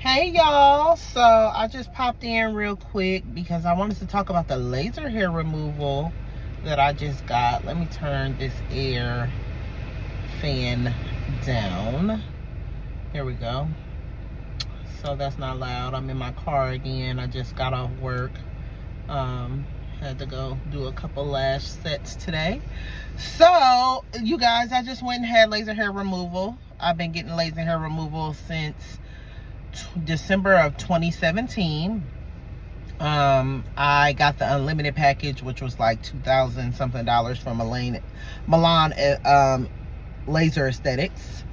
Hey y'all, so I just popped in real quick because I wanted to talk about the laser hair removal that I just got. Let me turn this air fan down. Here we go. So that's not loud. I'm in my car again. I just got off work. Had to go do a couple lash sets today. So you guys, I just went and had laser hair removal. I've been getting laser hair removal since December of 2017. I got the unlimited package, which was like $2,000 something from Milan Laser Aesthetics.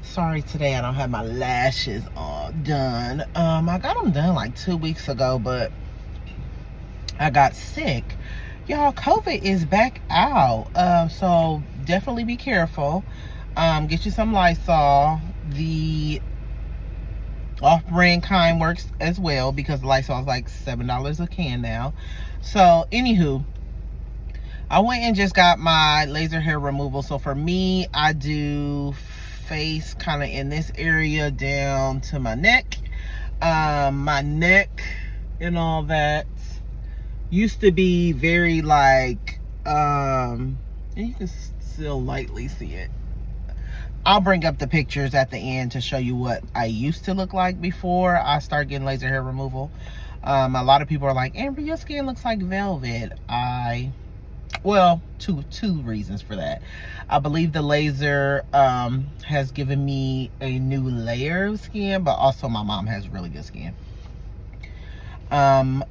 Sorry, today I don't have my lashes all done. I got them done like 2 weeks ago, but I got sick. Y'all, COVID is back out. So definitely be careful. Get you some Lysol. The off-brand kind works as well because Lysol is like $7 a can now. So anywho, I went and just got my laser hair removal. So for me, I do face kind of in this area down to my neck. My neck and all that used to be very like and you can still lightly see it. I'll bring up the pictures at the end to show you what I used to look like before I started getting laser hair removal. A lot of people are like, Amber, your skin looks like velvet. Well, two reasons for that. I believe the laser has given me a new layer of skin, but also my mom has really good skin. Got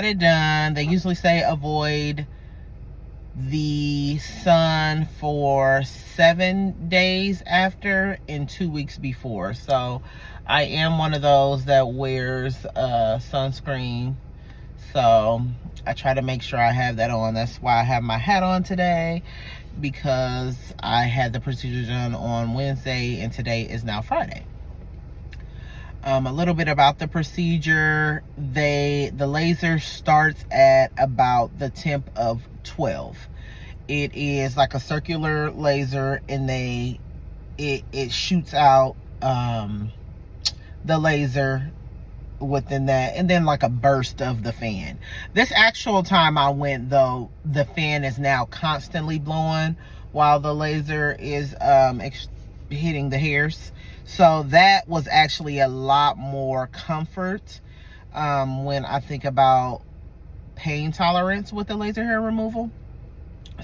it done. They usually say avoid the sun for 7 days after and 2 weeks before. So I am one of those that wears sunscreen. So I try to make sure I have that on. That's why I have my hat on today, because I had the procedure done on Wednesday and today is now Friday. A little bit about the procedure. The laser starts at about the temp of 12. It is like a circular laser, and it shoots out the laser within that, and then like a burst of the fan. This actual time I went, though, the fan is now constantly blowing while the laser is hitting the hairs. So that was actually a lot more comfort when I think about pain tolerance with the laser hair removal.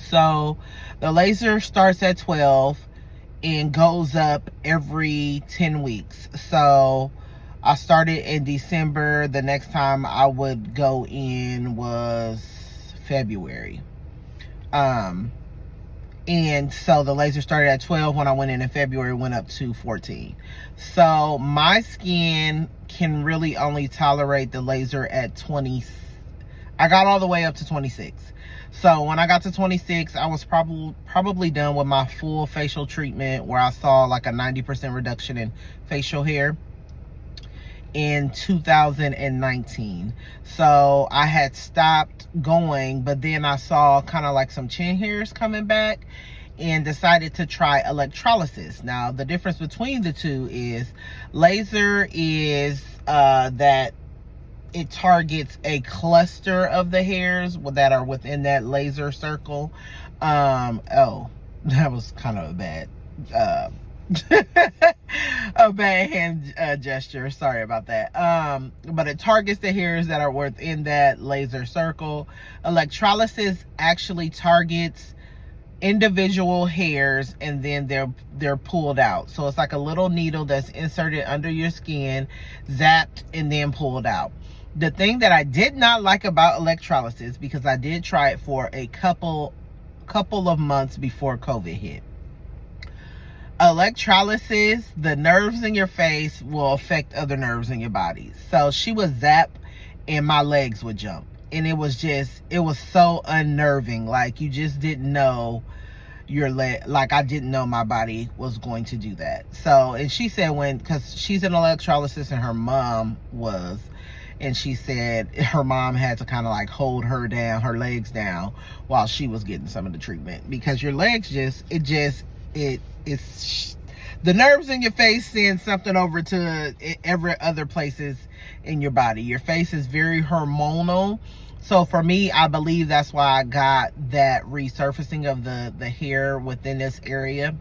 So the laser starts at 12 and goes up every 10 weeks. So I started in December. The next time I would go in was February. And so the laser started at 12 when I went in February, went up to 14. So my skin can really only tolerate the laser at 20. I got all the way up to 26. So when I got to 26, I was probably done with my full facial treatment, where I saw like a 90% reduction in facial hair in 2019. So I had stopped going, but then I saw kind of like some chin hairs coming back and decided to try electrolysis. Now the difference between the two is laser is that it targets a cluster of the hairs that are within that laser circle. Oh, that was kind of a bad a bad hand gesture, sorry about that. But it targets the hairs that are within that laser circle. Electrolysis actually targets individual hairs, and then they're pulled out. So it's like a little needle that's inserted under your skin, zapped, and then pulled out. The thing that I did not like about electrolysis, because I did try it for a couple of months before COVID hit. Electrolysis, the nerves in your face will affect other nerves in your body. So she would zap and my legs would jump. And it was so unnerving. Like, you just didn't know your leg. Like, I didn't know my body was going to do that. So, and she said because she's an electrolysis and her mom was. And she said her mom had to kind of like hold her legs down while she was getting some of the treatment. Because your legs it's the nerves in your face send something over to every other places in your body. Your face is very hormonal. So for me, I believe that's why I got that resurfacing of the hair within this area.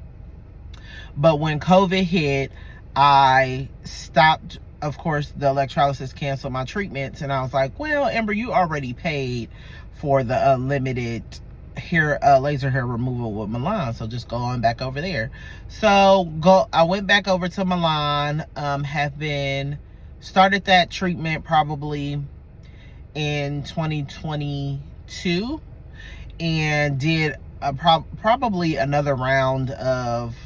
But when COVID hit, I stopped. Of course, the electrolysis canceled my treatments, and I was like, well, Amber, you already paid for the unlimited hair laser hair removal with Milan, so just go on back over there. So I went back over to Milan, have been started that treatment probably in 2022, and did probably another round of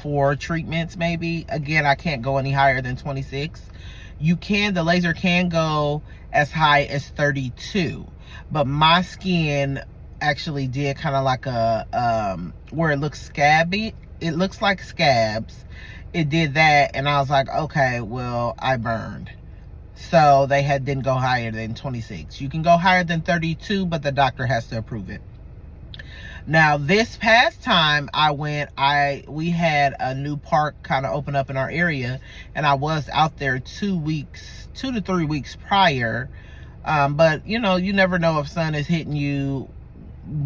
4 treatments maybe. Again, I can't go any higher than 26. The laser can go as high as 32, but my skin actually did kind of like a where it looks scabby, it looks like scabs. It did that, and I was like, okay, well, I burned. So they didn't go higher than 26. You can go higher than 32, but the doctor has to approve it. Now, this past time I went, we had a new park kind of open up in our area, and I was out there 2 to 3 weeks prior. But you know, you never know if sun is hitting you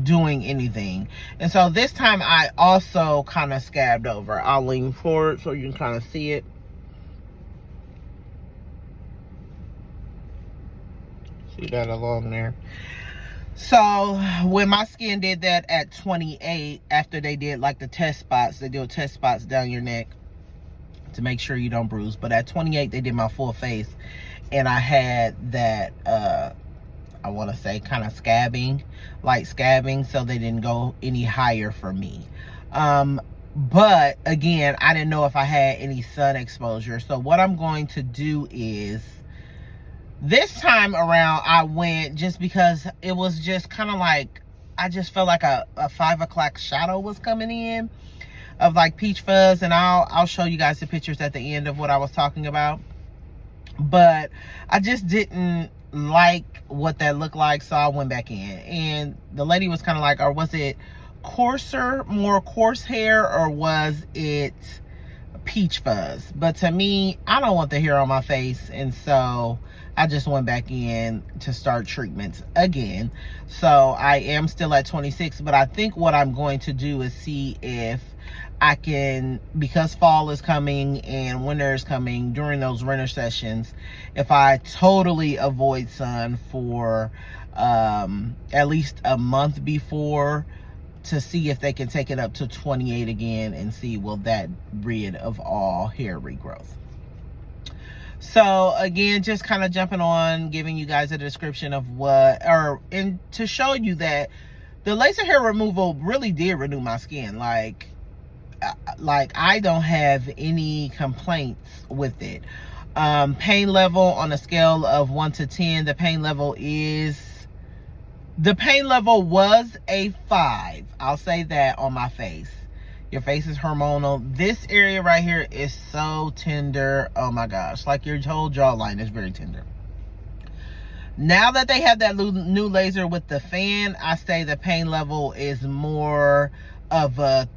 doing anything. And so this time I also kind of scabbed over. I'll lean forward so you can kind of see it. See that along there? So when my skin did that at 28, after they did like the test spots, they do test spots down your neck to make sure you don't bruise. But at 28, they did my full face, and I had that, I want to say kind of scabbing, light scabbing, so they didn't go any higher for me. But again, I didn't know if I had any sun exposure. So what I'm going to do is, this time around, I went just because it was just kind of like, I just felt like a 5 o'clock shadow was coming in of like peach fuzz. And I'll show you guys the pictures at the end of what I was talking about. But I just didn't like what that looked like, so I went back in. And the lady was kind of like, or was it more coarse hair, or was it peach fuzz? But to me, I don't want the hair on my face, and so I just went back in to start treatments again. So I am still at 26, but I think what I'm going to do is see if I can, because fall is coming and winter is coming, during those winter sessions, if I totally avoid sun for at least a month before, to see if they can take it up to 28 again, and see, will that rid of all hair regrowth. So again, just kind of jumping on, giving you guys a description of and to show you that the laser hair removal really did renew my skin. Like I don't have any complaints with it. Pain level on a scale of 1 to 10, the pain level was a 5. I'll say that on my face. Your face is hormonal. This area right here is so tender. Oh my gosh. Like your whole jawline is very tender. Now that they have that new laser with the fan, I say the pain level is more of a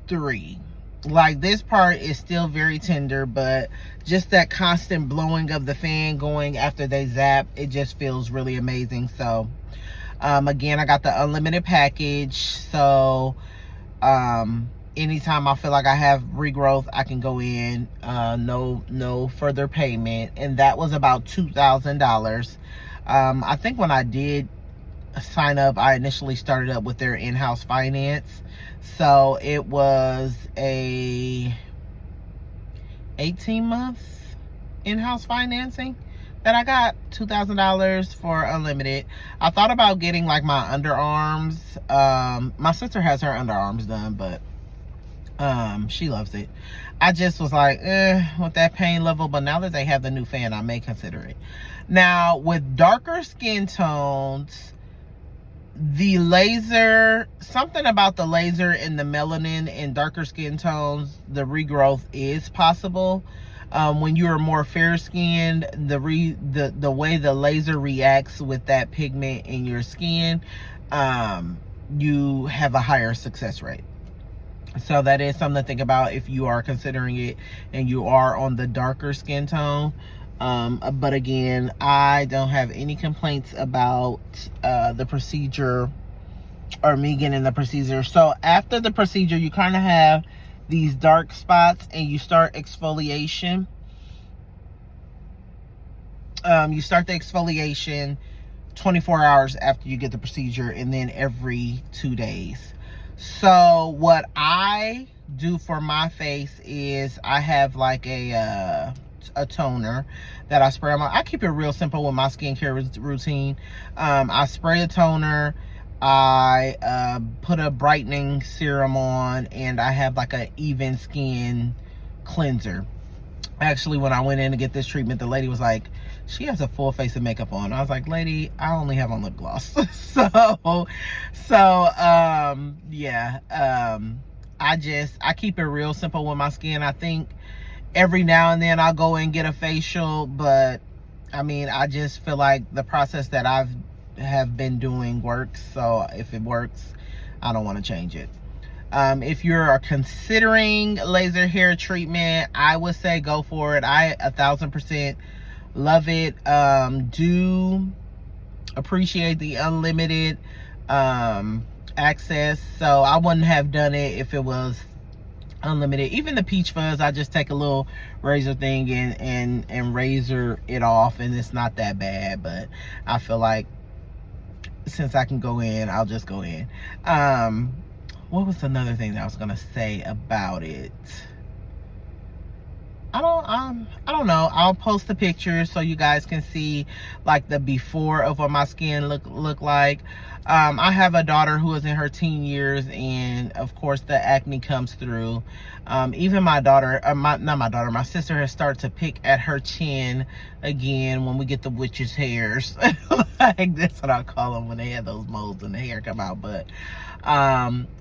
3. Like, this part is still very tender, but just that constant blowing of the fan going after they zap, it just feels really amazing. So again, I got the unlimited package, so anytime I feel like I have regrowth, I can go in, no further payment. And that was about $2,000. I think when I did sign up, I initially started up with their in-house finance, so it was a 18-month in-house financing that I got. $2,000 for unlimited. I thought about getting like my underarms. My sister has her underarms done, but she loves it. I just was like, with that pain level. But now that they have the new fan, I may consider it. Now, with darker skin tones, the laser, something about the laser and the melanin in darker skin tones, the regrowth is possible. When you're more fair skinned, the way the laser reacts with that pigment in your skin, you have a higher success rate. So that is something to think about if you are considering it and you are on the darker skin tone. But again, I don't have any complaints about the procedure or me getting the procedure. So after the procedure, you kind of have these dark spots and you start exfoliation. You start the exfoliation 24 hours after you get the procedure, and then every 2 days. So what I do for my face is I have like a toner that I spray on I keep it real simple with my skincare routine. I spray a toner, I put a brightening serum on, and I have like an even skin cleanser. Actually, when I went in to get this treatment, the lady was like, she has a full face of makeup on. I was like, lady, I only have on lip gloss. I keep it real simple with my skin. I think every now and then I'll go and get a facial, but I mean, I just feel like the process that have been doing works. So if it works, I don't want to change it. If you're considering laser hair treatment, I would say go for it. I 1000% love it. Do appreciate the unlimited access. So I wouldn't have done it if it was unlimited. Even the peach fuzz, I just take a little razor thing and razor it off, and it's not that bad. But I feel like since I can go in, I'll just go in. What was another thing that I was gonna say about it? I don't know. I'll post the pictures so you guys can see like the before of what my skin look like. I have a daughter who is in her teen years, and of course the acne comes through. Even my daughter, my sister has started to pick at her chin again when we get the witch's hairs. Like, that's what I call them when they have those moles and the hair come out. But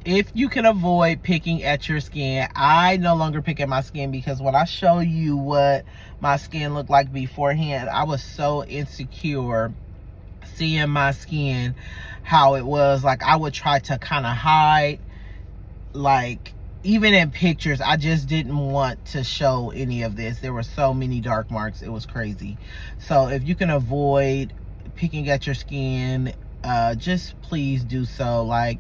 if you can avoid picking at your skin, I no longer pick at my skin, because when I show you what my skin looked like beforehand, I was so insecure seeing my skin how it was. Like, I would try to kind of hide, like, even in pictures, I just didn't want to show any of this. There were so many dark marks, it was crazy. So if you can avoid picking at your skin, just please do so. Like,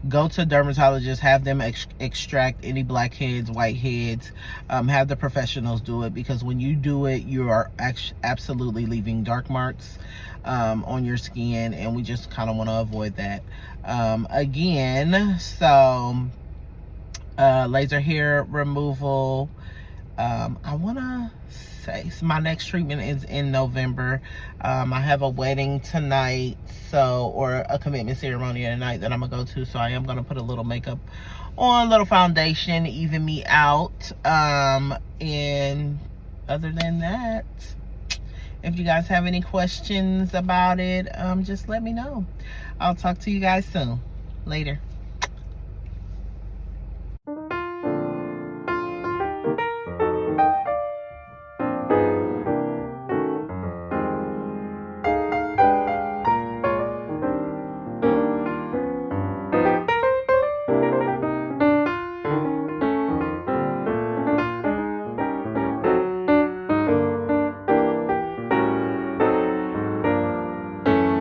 go to a dermatologist, have them extract any blackheads, whiteheads, have the professionals do it, because when you do it, you are absolutely leaving dark marks on your skin, and we just kind of want to avoid that. Again, so laser hair removal, I want to say, so my next treatment is in November. I have a wedding tonight, or a commitment ceremony tonight that I'm gonna go to, so I am gonna put a little makeup on, a little foundation, even me out. And other than that, if you guys have any questions about it, just let me know. I'll talk to you guys soon. Later.